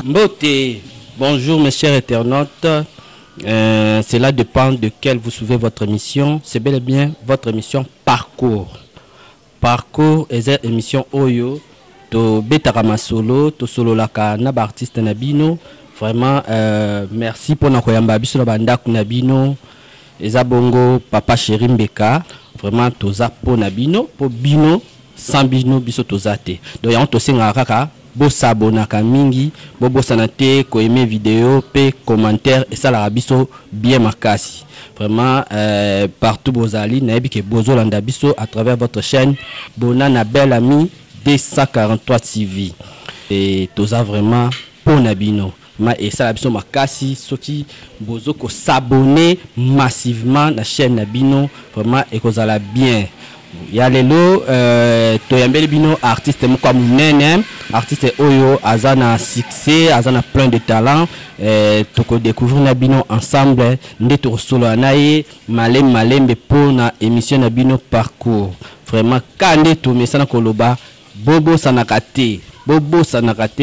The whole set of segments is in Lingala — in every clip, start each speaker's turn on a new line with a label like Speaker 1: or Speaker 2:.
Speaker 1: Mbote, bonjour mes chers internautes. Cela dépend de quelle vous suivez votre émission. C'est bel et bien votre émission Parcours. Parcours est une émission Oyo. To Betarama Solo, to Solo Laka, Naba artiste Nabino. Vraiment, merci pour Nakoyamba Biso Bandaku Nabino. Eza Bongo, Papa Chéri Mbeka. Vraiment, Toza Po Nabino, Po Bino, sans Bino, Biso Tozate. Donc, y'a un tosenga kaka. Bo s'abonnaka mingi, bo sanate, ko aimer vidéo, pe commentaire et ça la biso bien makasi. Vraiment partout bozali na ebi ke bozo landa biso à travers votre chaîne Bona na belle ami D143 TV. Et toza vraiment pour nabino. Ma et ça la biso makasi soki bozo ko s'abonner massivement na chaîne nabino vraiment et kozala bien. Ya lelo toyambeli bino artiste moko munene artiste oyo azana succès azana plein de talent toko découvrir na bino ensemble nde to solo naye malembe pona émission na bino Parcours vraiment kande to mesana koloba bobo sanakate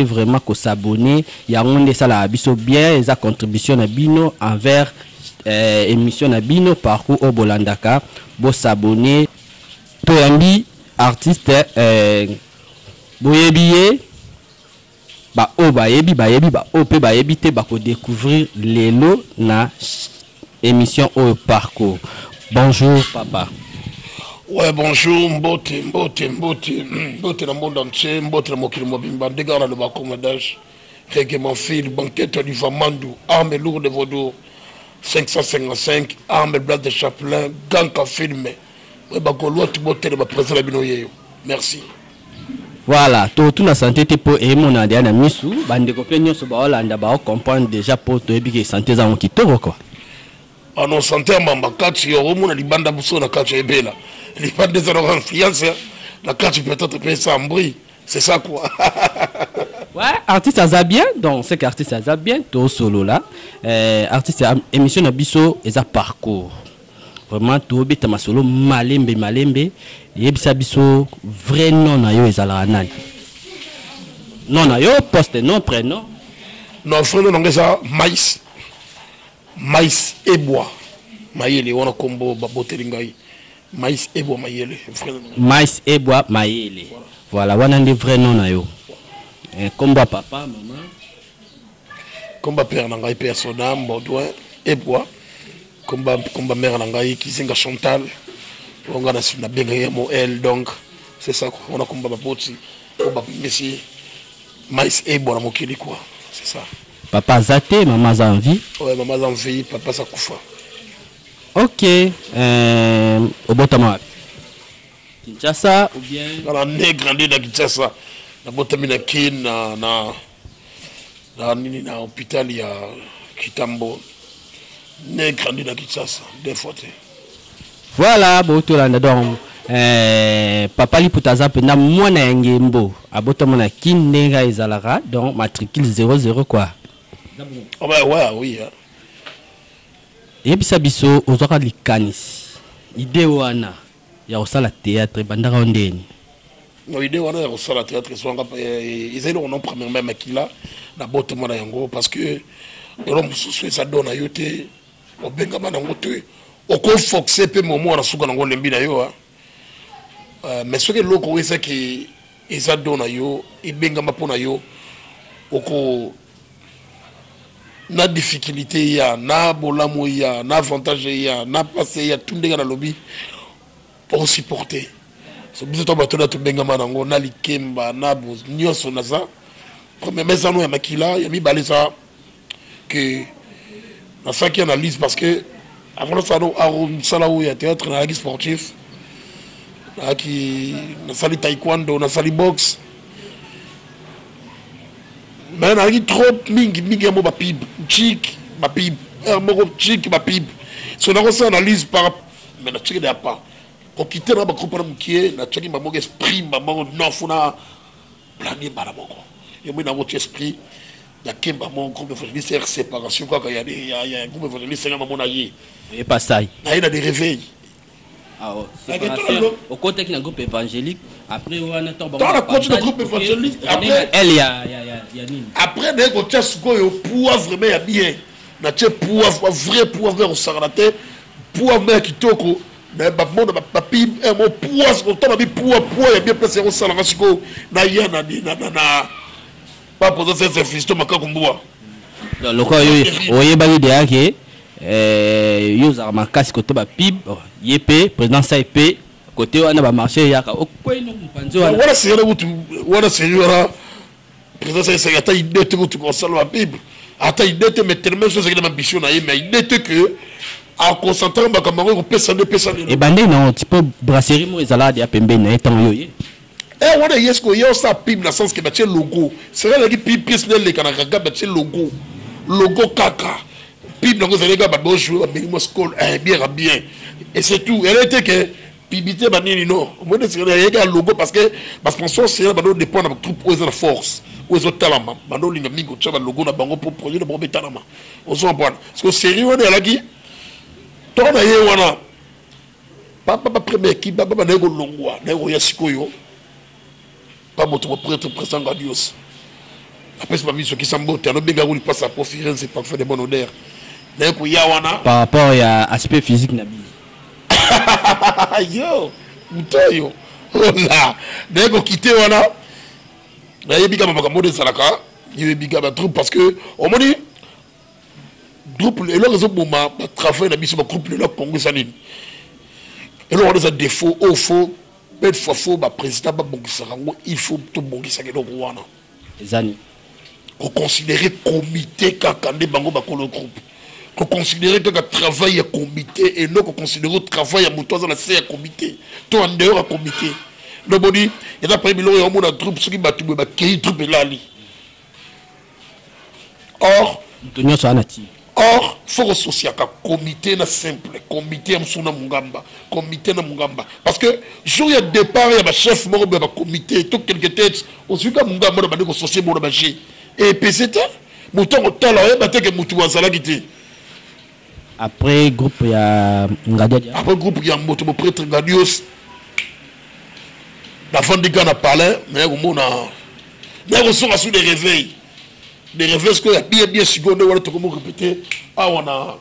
Speaker 1: vraiment ko s'abonner ya ngonde sala biso bien eza contribution na bino envers émission na bino Parcours au Bolandaka bo s'abonner Toyambi artiste boyebiye ba o bayebi ba o pe bayebi te ba ko découvrir lelo na émission au Parcours. Bonjour papa.
Speaker 2: Ouais, bonjour mbote na monde entier, mbote na mokili mobimba ndegana le bacommodage. Rege mon fil banquette du Famandou, arme lourde de Vaudour 555, arme blague de Chaplin, ganka filmé. Merci.
Speaker 1: Voilà, tout la santé pour et mon adia na misu, bande ko penyo so ba Hollande ba comprendre déjà pour to ebi ke santé za on kitoko quoi.
Speaker 2: Ah non santé mamba kati yo mona libanda buso na kati ebela. Libanda za na confiance la kati peut-être peut ça en bruit, c'est ça quoi.
Speaker 1: Ouais, artiste aza bien, donc c'est qu'artiste aza bien to solo là. Artiste émission na biso eza Parcours. Vraiment tout beta masolo malembe yebisa biso vrai nom na yo ezala nani non na yo poste nom prénom
Speaker 2: non frère non ça maïs et bois mayele wana kombo baboteli ngai maïs et bois mayele
Speaker 1: maïs et bois mayele voilà wana ndi vrai nom na yo komba papa maman
Speaker 2: komba père na ngai persona Baudouin et bois Combat mère Nangaï qui s'enga Chantal, on a na benga mo elle donc c'est ça on a combat bapoti, combat messi maïs et bon mokili quoi, c'est ça.
Speaker 1: Papa Zate, maman Zanvi.
Speaker 2: Ouais, maman Zanvi, papa Sakoufa.
Speaker 1: Ok, au botama. Kinshasa ou bien
Speaker 2: dans la né grandi dans Kinshasa, na botamina kin na nini na hôpital ya Kitambo. Né grandi dans Kinshasa, deux fois.
Speaker 1: Voilà, Botolanda donc papa Liputaza pena mwana ngembo abotama na kindenga ezalara donc matricule 00 quoi.
Speaker 2: Oh bah ouais oui.
Speaker 1: Et puis ça biso ozaka likanis. Idée wana ya osala théâtre bandaka ondeni.
Speaker 2: No idée wana ya osala théâtre songa ils ont non premier même akila na botama na yango parce que l'homme sous ça donne ayote obenga bana ngote oko foxé pe momo na suka na ngole mbina yo mais ce que loko wesa ki eza dona yo ibenga mapona yo oko na difficulté ya na bolamo ya na avantage ya na passé ya tundega na lobby pour supporter so biso to bato na to benga manango na likemba na boz nyoso na ça comme mesano ya makila ya mi balesa que na ça qui analyse parce que avant ça a un théâtre na la sportif qui na sali taekwondo na sali boxe mais na qui trop mingi mo ba pib chic ba pib mo chic ba pib so na ko sa analyse par mais na chic de pas ko quitter na ba ko para mukie na chic ba mo esprit ba mo non funa planier ba moko et moi na votre esprit da kemba mon groupe évangéliste séparation quoi il y a un groupe évangéliste na mon aïe
Speaker 1: et pas ça
Speaker 2: na il a des réveils.
Speaker 1: Ah, au côté d'un groupe évangélique, après on a
Speaker 2: dans le côté d'un groupe évangélique, après
Speaker 1: elle y a
Speaker 2: après des côtés pour vraiment y a bien, na tche pour vrai pour vers au sarate, pour mais qui toko, na ba monde ba pib un mot pour autant ba pour y a bien placé au sarate siko na ya na pas pour ça c'est fisto makakumboa.
Speaker 1: Le quoi oye ba idée que yoza makasi côté ba pib yep président SAIP côté on a marché yaka okweno mpanzo
Speaker 2: wala sera utu wala sera président SAIP ata idée que tu console ba pib ata idée te mettre même chose que l'ambition na mais idée que en concentrant ba kamaro ko pesa de pesa
Speaker 1: et bandé non petit peu brasserie mo ezala de pembe na etan yoye
Speaker 2: wana yesko yo sa pib na sens que ba logo sera la pib pièce le kana ga ba logo kaka pib na vous allez gars ba jouer ba school bien et c'est tout elle était que pibité banini non moi de c'est un logo parce que sponsor c'est ba dépend de troupe aux la force aux talent ba do linga mingo tcha ba logo na bango pour produire ba betanama on s'en prend parce que sérieux on est là qui tona ye wana papa premier qui baba na go longwa na go yasikoyo pas moto prêtre présent Dios après c'est pas mis ce qui s'embotte on benga ou il passe à profiter c'est pas fait de bonne odeur
Speaker 1: par rapport à aspect physique nabi
Speaker 2: yo mutoyo là dès qu'on quitte wana na yebiga makambo de salaka yebiga ba troupe parce que on m'a dit groupe et là raison pour ma travail na biso ba groupe le Congo sanine et là on a des défauts au faux bête fois faux ba président ba bongisa rango il faut tout bongisa ke donc wana
Speaker 1: les années
Speaker 2: qu'on considérer comité kakande bango ba ko le groupe qu'on considérait que le travail à comité et non qu'on considérait le travail à mouton dans la CA comité. Tout en dehors à comité. Le body, il y a pas mis l'eau et troupe, ceux qui battent le qui troupe là. Or, faut associer à comité na simple, comité amsuna mungamba, comité na mungamba. Parce que jour il y a départ, il y a chef mort de comité, tout quelque tête, on suit comme mungamba de ko associer mon bagé. Et PCT, mouton au talent, et batté que moutou azala quitté.
Speaker 1: Après groupe il y a Ngadia.
Speaker 2: Après groupe il y a moto prêtre Ngadios. La fin du gars n'a parlé, mais on a reçu sous des réveils. Des réveils que y a bien seconde on a tout répéter. Ah on a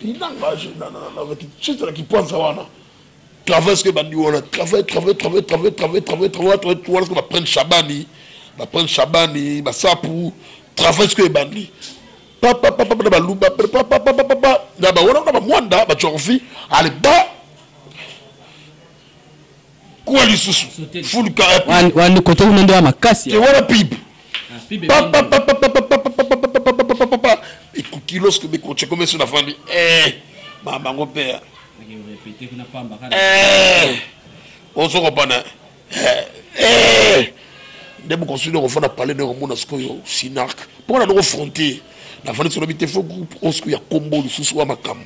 Speaker 2: il n'engage avec juste là qui pense à wana. Travail que bandi on a travail tu vois ce qu'on va prendre Chabani, va ça pour travail que bandi. Papa na baluba papa na ba wana na mwanda ba tchofi ale ba kwa lisusu full ka
Speaker 1: wan côté on ndo makasi
Speaker 2: ke wana pib papa ikuti lorsque me coach comme ça na fandi mama ngopea on se comprend debo considérer qu'on va parler de mon askoyo sinark pour la confronter la famille sur l'habité faux groupe osco ya combo le sous ma cam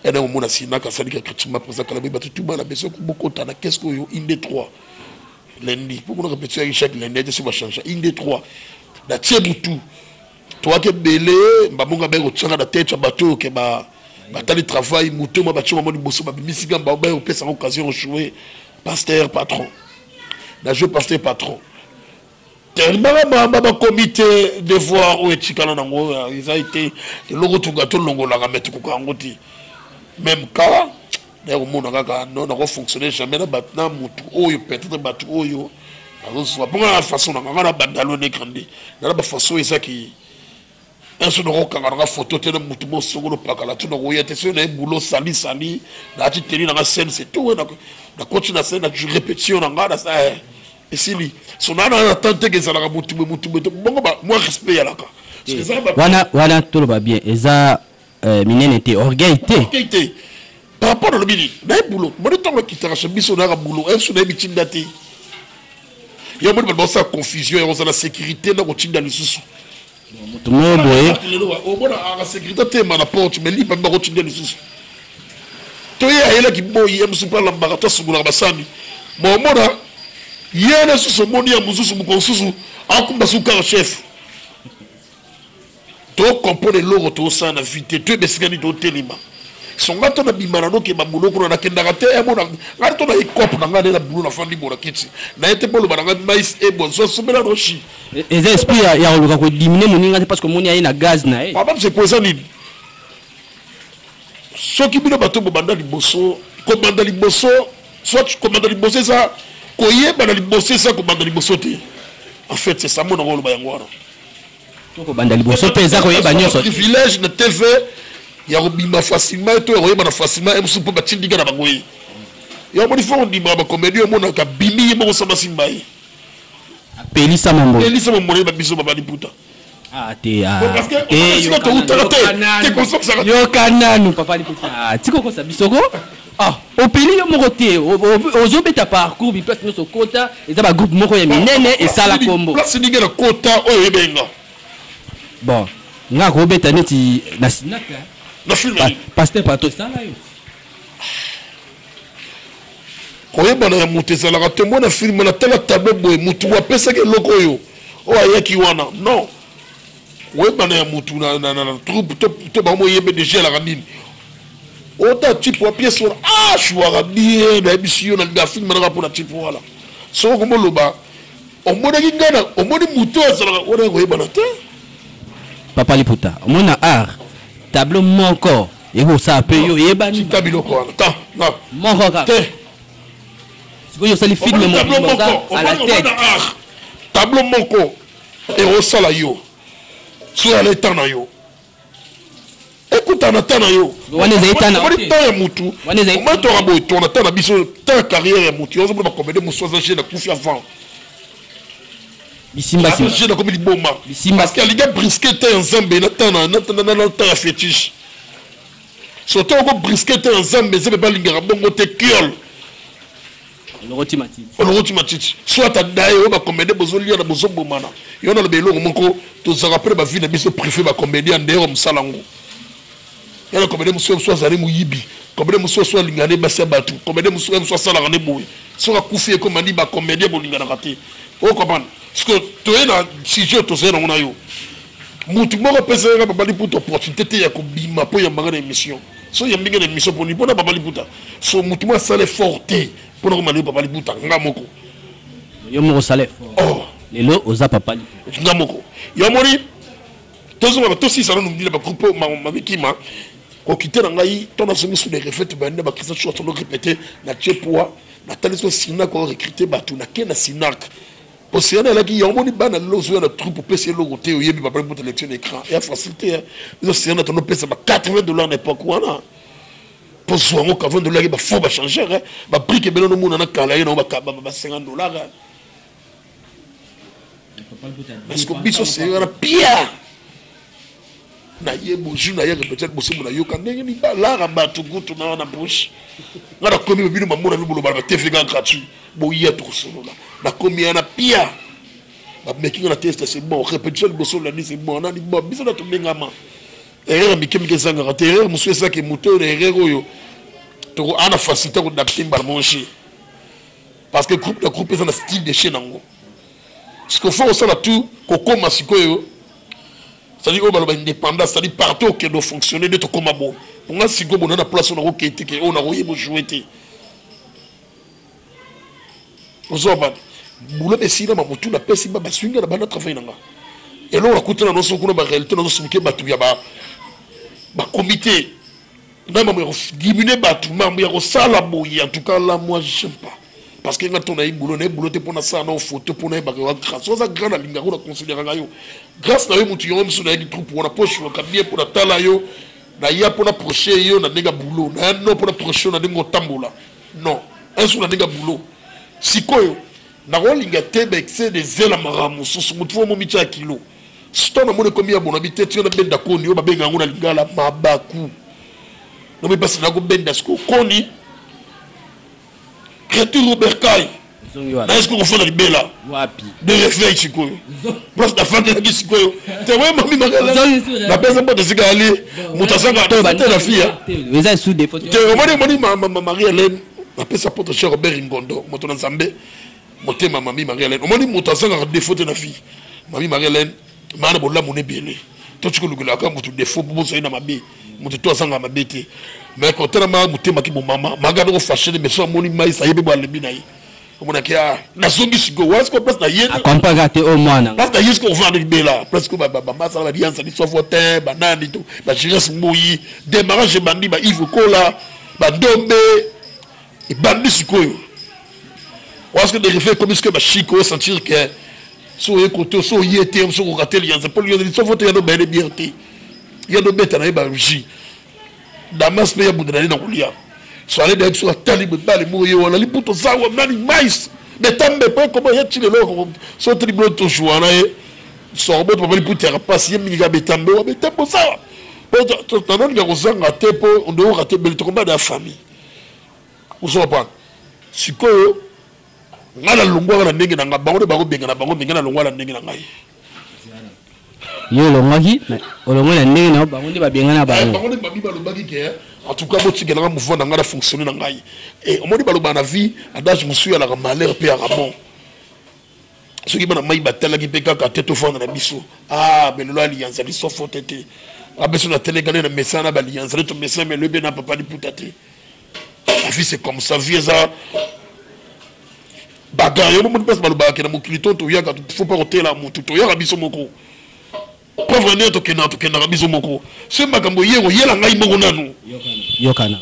Speaker 2: et dans mon sinark ça dit que tu m'as présent la bébé tout mal besoin beaucoup tana qu'est-ce que yo inde 3 lundi pour nous répéter chaque lundi c'est va changer inde 3 da tiebutu toi que belé mbonga bego tsanga da tête bateau que ba tali travail muto ma bateau ma bosso ba misiga ba ba au pesa occasion de jouer pasteur patron la jeu pasteur patron tellement comité de voir où est chikana nango ils a été le logo tout gâteau longo la mettre ko ngoti même cas d'ailleurs mon kaka non na fonctionner jamais na batna mutu oyo peut-être batu oyo alors soit pour la façon na ngana bandalo ne grandi na ba façon ça qui un seul roka ngana photo te na mutu mo songolo pakala tu na royete c'est na boulot sali na ti teni na scène c'est tout na continue na scène na répétition na ngana ça et si lui son ana tante que ça la mutu bon moi respect ya laka
Speaker 1: wana tout va bien eza minene était orgueillité
Speaker 2: par rapport au bini na boulot moi temps qui t'arrache biso na boulot un sou na bitindate Il y a une confusion, il y a la sécurité, dans le sous.
Speaker 1: Tout le monde,
Speaker 2: la sécurité, tu la porte, mais il n'y a pas de sous. Tu es là qui boit, il y a un l'embarras sur la bassani. Bon, moi, il y a un sous mon nia, mon sous, mon sous, en combat sous car chef. Tu comprends l'euro, tu as un vite, tu es besgani au téléma. Son gâteau na bimarano qui est boulot qu'on a kendagate et mon gâteau na écope na ngade la boulot la fin du bon kitsi na été pour le baranga maïs et bon so somela rochi
Speaker 1: et esprit ya oluka ko éliminer moninga parce que moni ya na gaz na eh
Speaker 2: papa c'est quoi ça ni so ki bino bato bo banda liboso ko banda liboso soit tu commandes liboso ça ko yeba liboso ça ko banda liboso te en fait c'est ça mon rôle ba yango
Speaker 1: ko banda liboso pesa ko yeba nyoso
Speaker 2: privilège na TV il y a un facilement et tout il facilement et vous pouvez dire na bangoyi il y a un fond di ba comédie mon ka bimi mo sama simbai
Speaker 1: pelisa mambo
Speaker 2: ba biso ba liputa
Speaker 1: ah te ah
Speaker 2: parce que tu consommes ça
Speaker 1: yo kananu papa liputa tiko ko sabisoko ah au peli yo moko te ozo beta parcours bi place no kota eza ba groupe moko ya minene et sala kombo
Speaker 2: place ni ngena kota oyo ebenga
Speaker 1: bon nga ko beta neti na sinaka
Speaker 2: na film
Speaker 1: pasteur pato ça là yo
Speaker 2: koyeba na mutu ezalaka te mona film na tala tableau boye mutu apesaki eloko oyo oyo ayaki wana non oyeba na ya mutu na troupe to bango oyebe déjà elaka nini ota type wa pièce wana ashwaka bien nayebisi yo nalinga film naka mpona type wana soko komoloba omonaki ngana omoni mutu azalaka wana koyebana te
Speaker 1: papa liputa omona art tableau moko ego sa pe yo yebani
Speaker 2: tabiloko wana ta na
Speaker 1: moko ka
Speaker 2: te
Speaker 1: sikoyo sali film mo à la tête
Speaker 2: tableau moko ego sala yo so ala etana yo écoute na tana yo
Speaker 1: wana za etana
Speaker 2: on est ya mutu on est to rabo to na tana biso ta carrière ya mutu ozo ba comédie mo soza chez na kufi avant
Speaker 1: bisimba simba
Speaker 2: je na comme liboma parce que aliga brisket en zambe na tana na ta fétiche surtout ko brisket en zambe ze ba lingara bongo te kiol
Speaker 1: le
Speaker 2: matiti soit à d'ailleurs ba comédie bozo lia na bozo bomana yo na le belo moko to za rappel ba vie na biso préfet ba comédie en dehors msalango ya na comédie muso so zali muyibi comédie muso so lingane ba se batu comédie muso so sala ngane boy so ka kufi ko mandi ba comédie bo lingana raté o comprendre parce que to ena sujet to zena ngona yo mutu moko pesa nga ba liputa opportunité ya ko bima po ya mbanga na émission so ya mbinga na émission pour ni pona ba liputa so mutu mo sale forte pour nous demander papa liputa ngamoko
Speaker 1: yo moko sale
Speaker 2: oh
Speaker 1: lelo oza papa liputa
Speaker 2: ngamoko yo mori tozo ba to si ça nous dit ba groupe ma bikima ko quitter na ngai to na somi sous des refaites ba ne ba Christian choix to répéter na tchepoa na taliso sina ko recruter batu na kena sinak pour si on est là qui yo moni ba na lozo na troupe pour payer logo te yebi papa liputa l'élection écran et facilité nous si on a ton pesa ba $80 n'époque wana pour soi moi qu'avant de là il faut pas changer ba prix que belon monde na kala yo ba $50 parce que biso c'est un pire na yebo juna ya peut-être possible na yoka ndenge ni ba la rabatu gutu na bouche ngara komi bino mamona bibulo ba TV gratuit bo ya to solo na komi na pire ba making na test c'est bon répétition bosso la ni c'est bon na ni bon biso na to ngama erreur mikemike zanga raté erreur monsieur ça que moteur erreur oyo to ana facilité ko d'adapter ba manger parce que groupe c'est un style de chez nango ce qu'il faut ça là tout koko masikoyo c'est-à-dire qu'on a indépendance, c'est-à-dire partout qui doit fonctionner de tout comme bon. Pour moi, si on a la place, on a roquette, on a royé, on a joué. Vous avez boulot de sina, ma moutou, la paix, si ma swing, la banane travaille. Et là, on a coûté la notion qu'on a réalité, on a soumis batu yaba, ma comité, on a diminué batu, ma mère, ça la bouille. En tout cas, là, moi, j'aime pas. Parce que quand on a eu boulot pour ça, on a photo pour nous, grâce à grande ligne, on a considéré grâce à eux, nous avons sur les troupes pour la poche, on a bien pour la talayo, na ya pour la prochaine, on a des boulot, na non pour la prochaine, on a des tamboula. Non, un sur la des boulot. Si quoi, na rollinga tebe excès des ailes à maramu, sur ce mouvement mon micha kilo. Si tu as mon commis à mon habité, tu as ben d'accord, on a ben on a lingala mabaku. Non mais parce que na go ben dasko koni. Retour Robert Kai. est-ce que vous faites la bella de réveil sikoyo place de femme de sikoyo c'est vrai mami Marie-Hélène la personne pas de se aller mutasanga de la fille
Speaker 1: les a sous des photos
Speaker 2: Marie-Hélène la personne porte cher Robert Ngondo motona Nzambe motema mami Marie-Hélène omoni mutasanga de photos de la fille mami Marie-Hélène mana bola moné bien to tu ko lugula ka mutu de faux bo so na mabe mutu to sanga mabete mais quand on a mutema ki bo mama magana ko fâché mais so moni mai sa yebe bo alebi na yi on kia na songi sigo was ko place na yé
Speaker 1: accompagner au moins
Speaker 2: parce que jusqu'au vent de bela presque ba massa la bien ça dit soit voter banane tout ba jiresse moyi démarrage bandi ba Yves Kola ba Dombe et bandi sikoyo was que de refaire comme ce que ba Chico sentir que so écouter so yété so rater lien c'est pas lui dit soit voter ya no ba liberté ya no beta na ba ji damas pe ya budana na kulia so allez d'être sur talibe bali moye wala liputo zawa nani mais mais tambe pas comment y a-t-il le so tribunal to jouana e so robot pas liputo ya passe yemi ga betambe wa betambo zawa to tanon ga kozanga tepo on doit rater bel combat de la famille vous savez pas sikoyo ngala lungwa na ndenge na bango ba ko benga na bango benga na lungwa na ndenge na ngai
Speaker 1: yo longwaki olongwe na ndenge na bango ndi ba benga na bango
Speaker 2: bango ndi ba bi ba lobaki ke en tout cas boti gana mouvement na ngala fonctionner na ngai et omoni ba loba na vie adage musuya la malheur pe ramon ce qui bana mai batala ki pe kaka teto fond na biso mais le alliance ali so fotete abeso na télé gana na message na ba alliance le to message mais le be na papa di putate la vie c'est comme ça vie ça bagarre yo mo passe ba loba ke na mokilito to yaka faut pas rotela mutu to yaka biso moko pauvre né to kena biso moko ce makambo yego yela ngai moko nanu
Speaker 1: yokana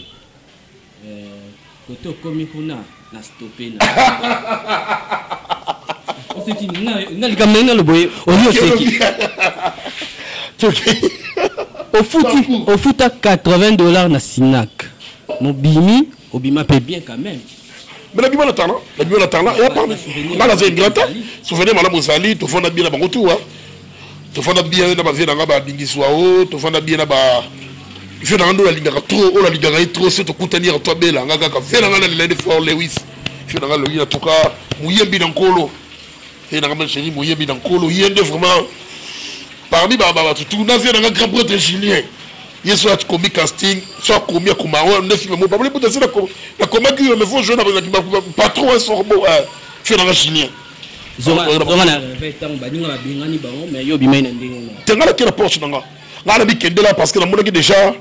Speaker 1: koto komi kuna na stopena oseki na likamena le boye oli oseki au foot à $80 na Sinac mobimi obima paye bien quand même
Speaker 2: mais la bima na tana ya parmi ngala za ingrata souvenir mala mozali to fona bien na bango tout hein to fona bien na ba vie na ba bingiswa o to fona bien na ba je n'ai pas la trop oh la liga trop c'est to kutanira to bela ngaka ka vela ngala le for Lewis je n'ai pas le en tout cas muyembi dans kolo et na kama chéri muyembi dans kolo yende vraiment parmi ba tout na vie na grand prêtre Julien yeso at comic casting soit combien comme on ne filme pas pour te la comment que me faut jouer pas trop un sorbo je na Julien
Speaker 1: zoma na vetan baninga ba bingani ba mais yo bimai na ndenge
Speaker 2: tengala kila poche nanga ngala bi kende là parce que na monaki déjà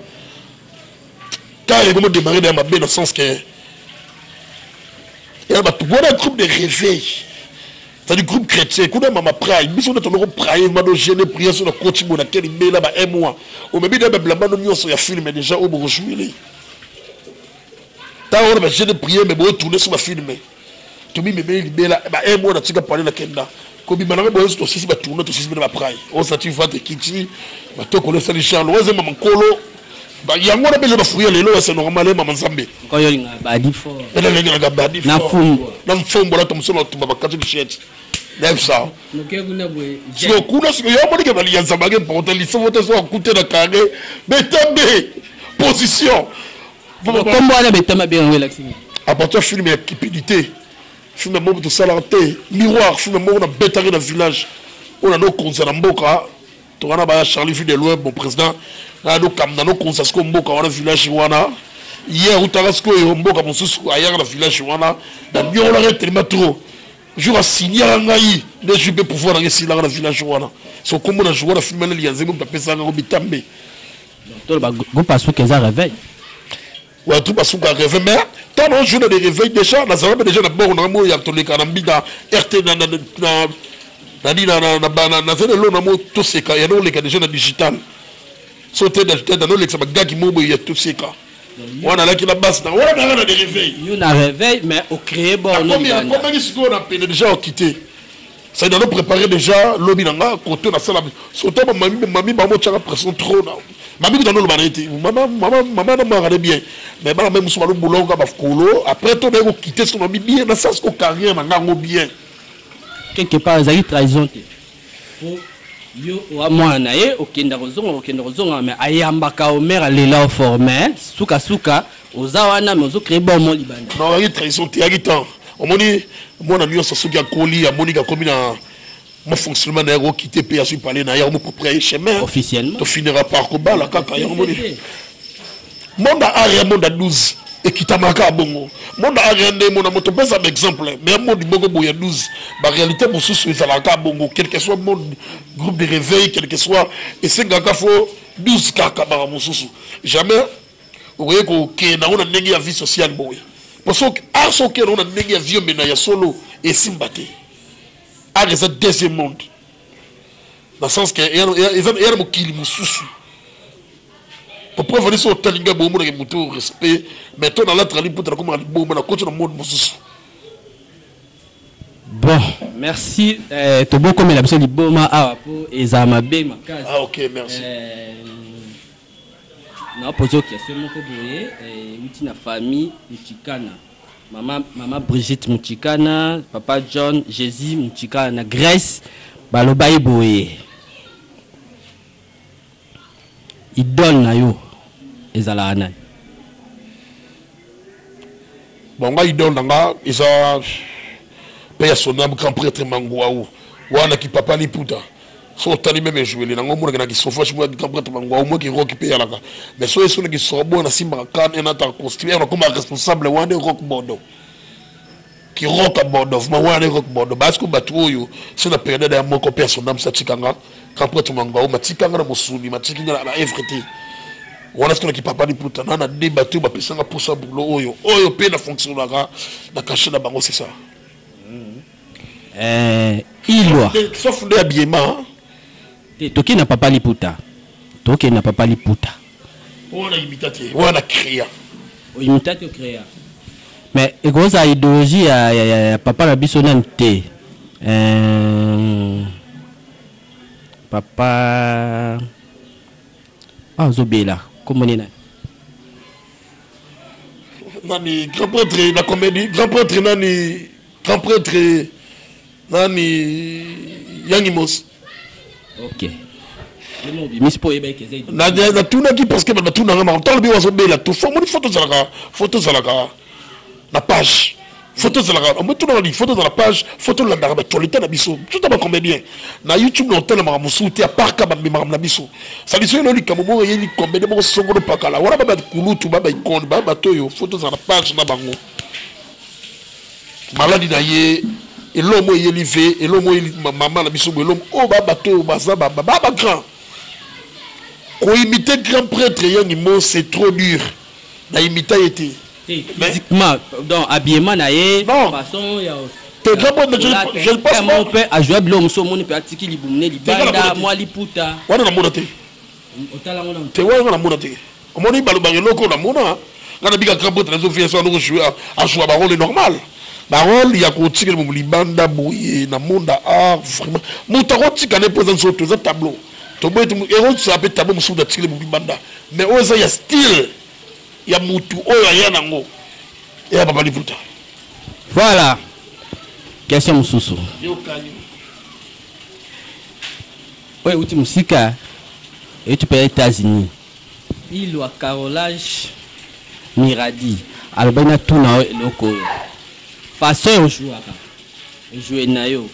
Speaker 2: quand il comment démarrer dans ma dans le sens que il y a un groupe de réveil c'est du groupe chrétien kuna mama praille biso na toloko praille mano gêner prier sur le coach mo na keli mbela ba un mois o mebi de blamba no nyonso ya film déjà au bo jouer ta on va gêner prier mais bo tourner sur ma film to mi mebi libela ba un mois na tika parler na kenda ko bi mananga bo to sisi ba tourner to sisi ba praille on sa tu va te kiti ba to ko le sali charles oze mama kolo ba yango na bele ba fuya lelo c'est normal mama Nzambe
Speaker 1: ko yo linga ba di fo
Speaker 2: na fumbo la to msolo to ba kati shirt Lève ça. Si on coule, si on y a un sabagé pour te laisser voter sur un côté de carré, mais t'es position.
Speaker 1: Comment on a bien bien relaxé.
Speaker 2: À partir du film cupidité, film membre de salanté, miroir, film membre de bétaré dans le village. On a nos conseils en Mboka. Tu as Charlie Fille de loin, mon président. On a nos conseils en Mboka, on a le village Wana. Hier, on a Mboka, mon sous ailleurs dans le village Wana. Dans le on a tellement trop. Je vais signer un gaï de jupe pour pouvoir rester dans le village. C'est comme on a joué à la film, il y a des gens qui ont fait un bitambe.
Speaker 1: Vous passez qu'ils ont réveil.
Speaker 2: Oui, tout passe qu'ils ont réveil. Mais tant qu'on joue dans les réveils, déjà, on a déjà d'abord, on a mis à tous les canambis dans RT, dans tout ces cas, il y a déjà dans digital. Sauter dans nos l'examen, gars qui m'ont il y a tous ces cas. On a là qui la base, on a des réveils.
Speaker 1: On a réveil, mais au créé bon.
Speaker 2: Combien on a payé déjà au quitté? Ça doit nous préparer déjà l'objet dans côté la salle. Surtout mamie maman tu as pression trop là. Mamie dans le banité. Maman n'a pas regardé bien. Mais maman même sur le boulot on va colo. Après toi on quitter son mamie bien dans ça ce qu'on carrière n'a bien.
Speaker 1: Quelque part ils ont trahison. Yo wa mwana ye okenda kozonga mais ayambaka o mère lela formé suka oza wana mais ozo créer bon mo libanda
Speaker 2: non il trahison te yagitan omoni mwana nyonso soki akoli amoni kakomi na mon fonctionnement na yango quitté pe asu parler na yango propre chemin
Speaker 1: officiellement
Speaker 2: to finira par kobala kaka yango moni monde a monde à 12 et qui t'a marqué à bongo monde a rien de mon moto pas un exemple mais monde bongo boya 12 la réalité pour sous ça la bongo quel que soit mon groupe de réveil quel que soit et c'est gars faut 12 kaka ba mususu jamais vous voyez que na on a nengi ya vie sociale boy parce que à ce que on a nengi ya vie mais ya solo et simbate à les deuxième monde dans le sens que il y a mokili mususu pour prévenir ce talinga bomo na mutu respect mais toi dans l'autre ligne pour te comme bomo na coach dans monde mususu.
Speaker 1: Bon, merci. To bon comme la personne liboma a pour ezama be makazi.
Speaker 2: Ah OK, merci.
Speaker 1: Na poser question moko boye uti na famille Muchikana. Maman Brigitte Muchikana, papa John Jésus Muchikana na Grèce baloba boye. Idole na yo ezala ana.
Speaker 2: Bon nga idole nga isa paya sonam grand prêtre Mangwaou wana ki papa ni puta so tani même jouer na ngomo na ki sofa chimwa grand prêtre Mangwaou mo ki rock pe yalaka mais so eso na ki sobo na simba kan na ta construire na comme responsable wana rock Bordeaux ki rock à Bordeaux ma wana rock Bordeaux parce que batu yo c'est na période ya moko personnel sa tikanga grand prêtre Mangwaou ma tikanga na mosuni ma tikanga na everything wana ce qui papa ni puta na débattu ba pesanga pour ça boulot oyo pe na fonctionnera na cacher na bango c'est ça.
Speaker 1: Ilwa
Speaker 2: sauf le habillement
Speaker 1: toki na papa liputa toki na papa liputa
Speaker 2: on a imité on a créé
Speaker 1: imité créé mais egoza idéologie ya papa na biso nante papa zobela comment nani
Speaker 2: nani grand prêtre na comédie grand prêtre nani grand prêtre nani Yangimos.
Speaker 1: OK.
Speaker 2: Na tuna ki parce que na tuna ngama tolo bi waso bela to fo moni photo zalaka na page photo zalaka on tuna li photo dans la page photo la ndaka actualité na biso tout à combien na YouTube no tele mama musuti a parka ba mama na biso ça dit no li kamomo yeli combien mo songolo pakala wala ba kulutu ba ikon ba toyo photo dans la page na bango maladi na ye et l'homme est élevé et l'homme est maman la biso l'homme oh ba bateau bazaba ba grand ko imiter grand prêtre Yangimo c'est trop dur na imiter été
Speaker 1: physiquement donc habillement na ye façon ya
Speaker 2: je ne pense
Speaker 1: pas on peut à jouer l'homme so moni peut atiki libumne libanda moi liputa
Speaker 2: wana na mona te
Speaker 1: otala mona
Speaker 2: te wana na mona te o moni balobanga loko na mona ngana bika grand prêtre na zo fier so no jouer à jouer ba rôle normal Barol il y a continué le libanda bouillé na monde art vraiment mutaro tika ne présence sur tous tableau to boy to héros ça peut tableau musu da tika le libanda mais oza ya style ya mutu oyo ya nango et papa liputa
Speaker 1: voilà question mususu
Speaker 2: yo kanyo
Speaker 1: ouais uti musika et tu peux États-Unis il wa carolage miradi alobana tuna loko façon jouer na yo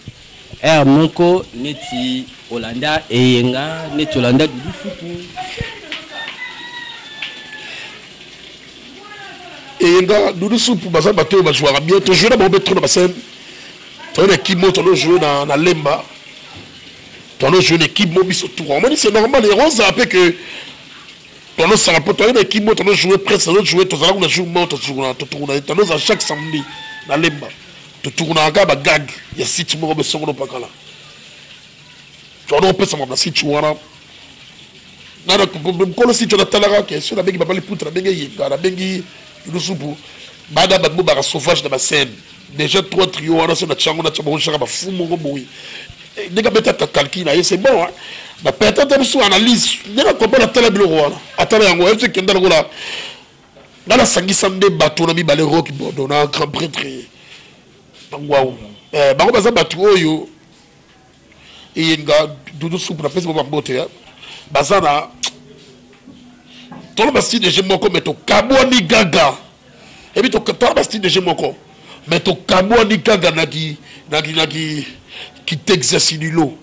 Speaker 1: moko neti Holanda eyenga neti Holanda du futu
Speaker 2: eyenga du supu baza bato ba jouer bien to jouer na bombe trop na basen to na équipe moto no jouer na lemba to no jouer équipe mo biso tout on dit c'est normal les roses après que to no sala poto na équipe moto no jouer presque no jouer to zala na jouer moto to no za chaque samedi na lemba to tourna ka ba gag ya site mo be songo pakala to no pesa mo na site wana na ko le site na talaka ke sur la bengi baba liputa na bengi yinga na bengi lusupu bada ba mo ba sauvage na ba scène déjà 3 trio wana so na chango na chabo chaka ba fumo ngo boui ndika beta ta calcul na c'est bon na peut-être sur analyse ndika ko na tala bilo wana atala yango e ke ndala gola dans la sangisande bateau na mibale rock Bordeaux na grand prêtre Mangwaou bango baza bateau oyo eyenga dudu soupe na pesa ba mbote ya bazana tolo basti de jemoko meto kaboni gaga et puis to tolo basti de jemoko mais to kabo ni kanga naki qui t'exerce l'eau.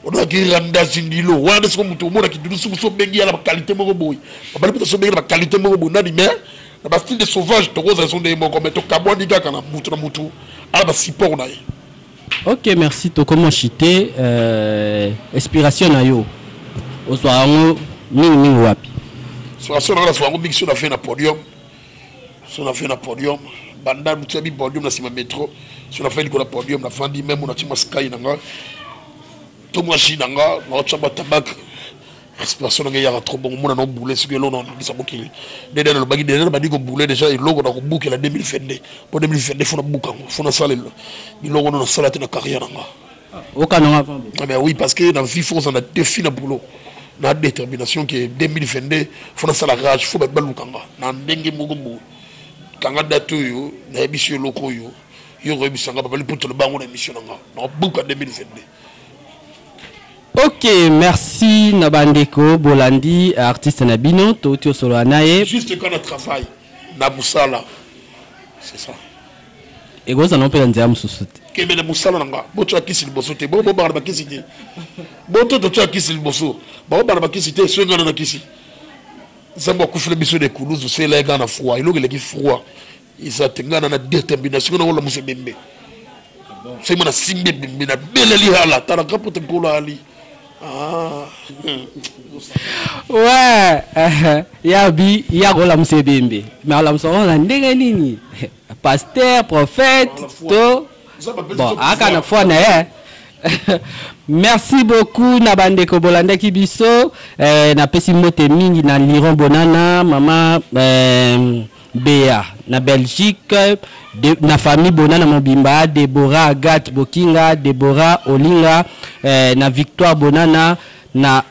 Speaker 2: On a qui randa zindilo. Wana est-ce que muto mona qui dusu so bengi la qualité moko boy. Papa peut so bengi la qualité moko boy nani mais na style de sauvage to cause raison de moko mais to kabo ni kanga na mutu ala ba support na.
Speaker 1: Ok, merci to comment chité inspiration na yo. Oswango mingi wapi.
Speaker 2: Inspiration na oswango mingi sur la fait na podium. Sur la fait na podium. Banda mutsabi podium na sima métro. Sur la fait le podium na fandi même on a tima sky nanga. Tout moi chi nanga na chamba tabak. Inspiration na ya trop bon mon na boulé ce que l'on a dit ça bokili. Dede na bagi dede ba di ko boulé déjà il logo na ko bouquer la 2022. Pour 2022 faut na bouka faut na sala il logo na sala na carrière nanga.
Speaker 1: Aucun nom avant.
Speaker 2: Mais oui parce que dans vie faut on a défi na boulot. Na détermination qui est 2022 faut na sala rage faut ba balukanga. Na ndenge mogombo. Kanga datu yo na ebiso loko yo yo rebisanga papa liputo le bango na émission nanga na buka 2022.
Speaker 1: Ok, merci Nabandeko Bolandi artiste Nabino Totio Solo Anaye.
Speaker 2: Juste quand on travaille na musala. C'est ça.
Speaker 1: Et vous en avez un société.
Speaker 2: Que mais na musala nanga boto akisi liboso te bo ba ba kisi te. Boto to akisi liboso. Ba ba kisi te so ngana na kisi. Zamba kufule biso de kuluzu c'est les gars na froid. Il est qui froid. Il s'attengana na détermination na wala musebembe. C'est mon simbe bembe na beleli hala tala kapote kola ali. Ah.
Speaker 1: Ouais, yabi yagola musebembe. Mais ala musoro na ndenge nini? Pasteur, prophète, to. Bon, aka na foi na Merci beaucoup Nabandeko Bolanda Kibiso na pesi mote mingi na Liron Bonana mama Béa na Belgique na famille Bonana Mobimba Deborah Agathe Bokinga Deborah Olinga na Victoire Bonana na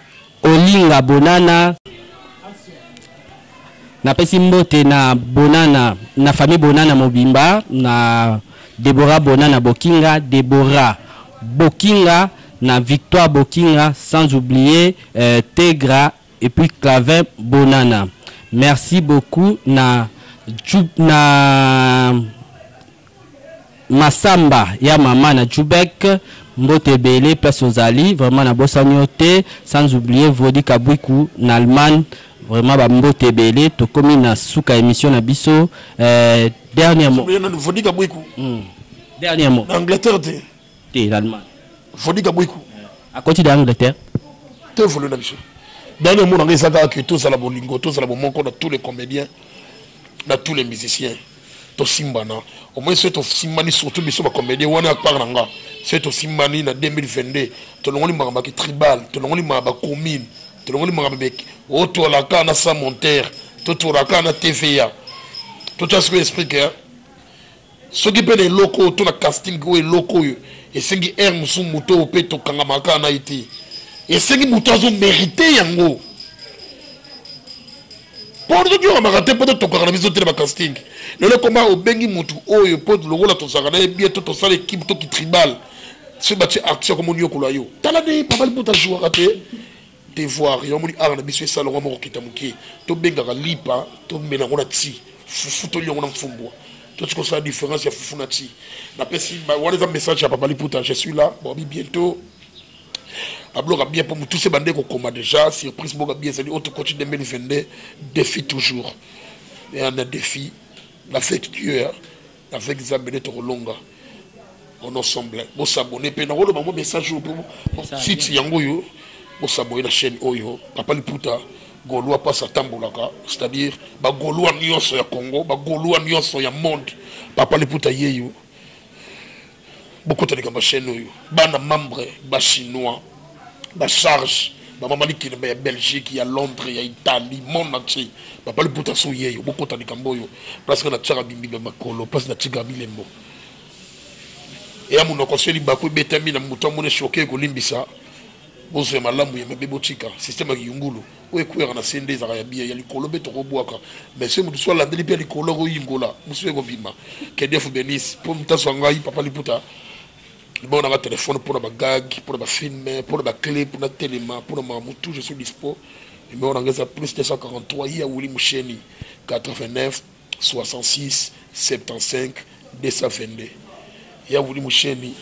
Speaker 1: Olinga Bonana na pesi mote na Bonana na famille Bonana Mobimba na Deborah Bonana Bokinga Deborah Bokinga na Victoire Bokinga sans oublier Tegra et puis Clavin Bonana. Merci beaucoup na Masamba ya mama na Jubek Mbote Bele place aux Ali vraiment na Bossaniote sans oublier Vodi Kabwiku na Allemagne vraiment ba Mbote Bele to komi na suka émission na biso dernier mot.
Speaker 2: Vodi Kabwiku.
Speaker 1: Dernier mot.
Speaker 2: Angleterre
Speaker 1: l'Allemagne.
Speaker 2: Faut dire que
Speaker 1: à côté d'Angleterre.
Speaker 2: Tu veux le navire. Dernier mot, on a dit que tous à la bolingo, tous à la bon compte, tous les comédiens, tous les musiciens, tous Simbana. Au moins, c'est au Simbani, surtout, mais sur les comédiens, on a parlé. C'est au Simbani en 2022. Tout le monde est tribal, tout le monde est commune, tout le monde est autour de la canne à Saint-Monterre, tout la canne à TVA. Tout ça, ce que j'explique. Ce qui peut être locaux, tout le casting est locaux. Et c'est qui est musu muto peto kangamaka na iti. Et c'est qui muto azo mérité yango. Pour nous dire on a raté peut-être to kana biso tele casting. Le comment au bengi mutu oyo pot le rôle to sakana et bien to sala équipe to qui tribal. Ce bâti action comme on yo kula yo. Tala de pas mal pour jouer raté. Te voir yo moni ara na biso sala ngo mo kitamuki. To benga lipa to mena ngona ti. Fufu to yo ngona mfumbo. Tout ce que ça la différence, il y a Fufunati. On a un message à Papa Liputa, je suis là, bon, bientôt. Ablo bien pour tous ces bandés qu'on combat déjà, surprise, bon, bien, c'est autre coach 2022, défi toujours. Et on a défi, la fête Dieu, la fête Zambéné Torolonga. On ensemble, bon s'abonner, puis on a un message pour site Yangoyo, bon s'abonner la chaîne Oyo, Papa Liputa. Gaulois passe à Tambolaka, c'est-à-dire ba Gaulois nyonso ya Congo, ba Gaulois nyonso ya monde, Papa Liputa yeyo. Beaucoup de gens chaîne yo, bana membre, ba chinois, ba charge, ba mamali qui est Belgique, il y a Londres, il y a Italie, monde entier. Papa Liputa so yeyo, beaucoup de gens yo, parce que na tchara bimbi ba makolo, parce na tchiga bilembo. Et à mon conseil bakou betami na muto mone choqué ko limbisa. Bonsoir malamu ya mabebo tika système ya yungulu o ekuera na sende za ya bia ya likolo beto robwaka mais c'est mutu swala ndeli bia likolo go yingola musu ego bima que Dieu vous bénisse pour mutaso ngai Papa Liputa bon on a téléphone pour ba gag pour ba film pour ba clip pour na téléma pour ma mutu je suis dispo numéro on a plus 243 ya Willy Moucheni 89 66 75 222. Ya Wouli Moucheni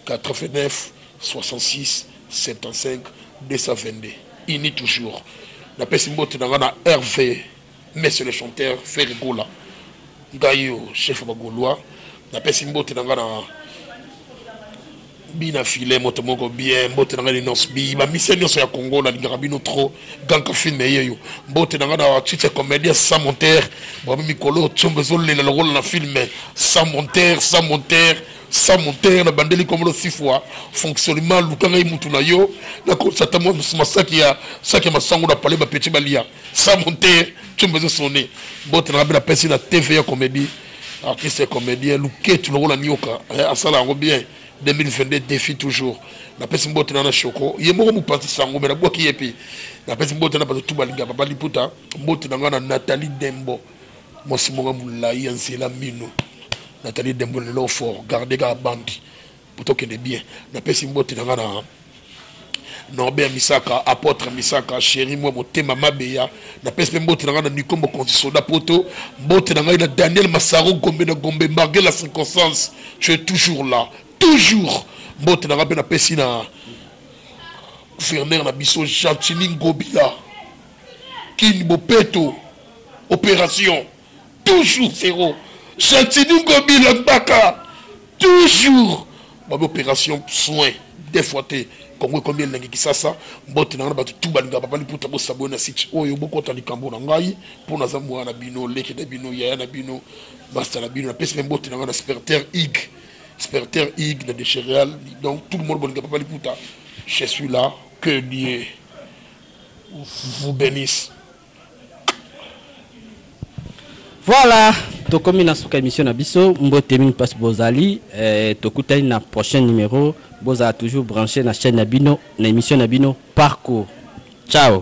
Speaker 2: 89 66 75 222. Ini toujours. La Pessimbote dans Hervé, monsieur le chanteur, Ferrigola. Gaïo, chef Bagoulois. La Pessimbote dans Bina filé, motomoko bien, mbote dans les nosbi, ma mission ya Congo, la Ligarabino trop, ganka film yeyo. Mbote dans la chiche comédie sans monteur, bon Mikolo, Tchombezol, le rôle dans film, sans monteur, la bandeli comme le 6 fois, fonctionnement, Lukanga Mutuna yo, la constamment, Masaki ya, Saki Masango, la palais, ma petit balia, sans monteur, Tchombezol sonné, mbote dans la personne la TV comédie, artiste comédien, Luke, tu le rôle à Nyoka, à ça là, bien. 2022 défi toujours. La personne qui est choco. Il y a beaucoup de gens qui sont qui est la personne qui est tout balinga papa liputa. Mbote na Nathalie Dembo. Moi si mon moula yansi la mino. Nathalie Dembo le lot fort. Gardez la bande. Plutôt que de bien. La personne qui est na Norbert Misaka, apôtre Misaka, chéri moi motema mabeya. La personne qui est na Nikombo Konsoda poto. Mbote na Daniel Massaro Gombe na Gombe malgré la circonstance. Tu es toujours là. Toujours, mbote na rappel na pesi na gouverneur na biso Jantini Ngobila Kini Bopeto opération toujours zéro Jantini Ngobila Mbaka toujours babe opération soin des fois te Congo combien nangi kisasa mbote na batu tout balinga papa liputa bo sabona site oyo boko tali kambo na ngai pour na zamwa na bino leke na bino ya na bino basta na bino na pesi mbote na Sperter Ig Sperter Ig des céréales. Donc tout le monde ne peut pas l'écouter. Je suis là. Que Dieu vous bénisse.
Speaker 1: Voilà. To comme na suka émission na biso mbote min passe bozali to kutani na prochain numéro boza toujours branché na chaîne Nabino na émission Nabino parcours. Ciao.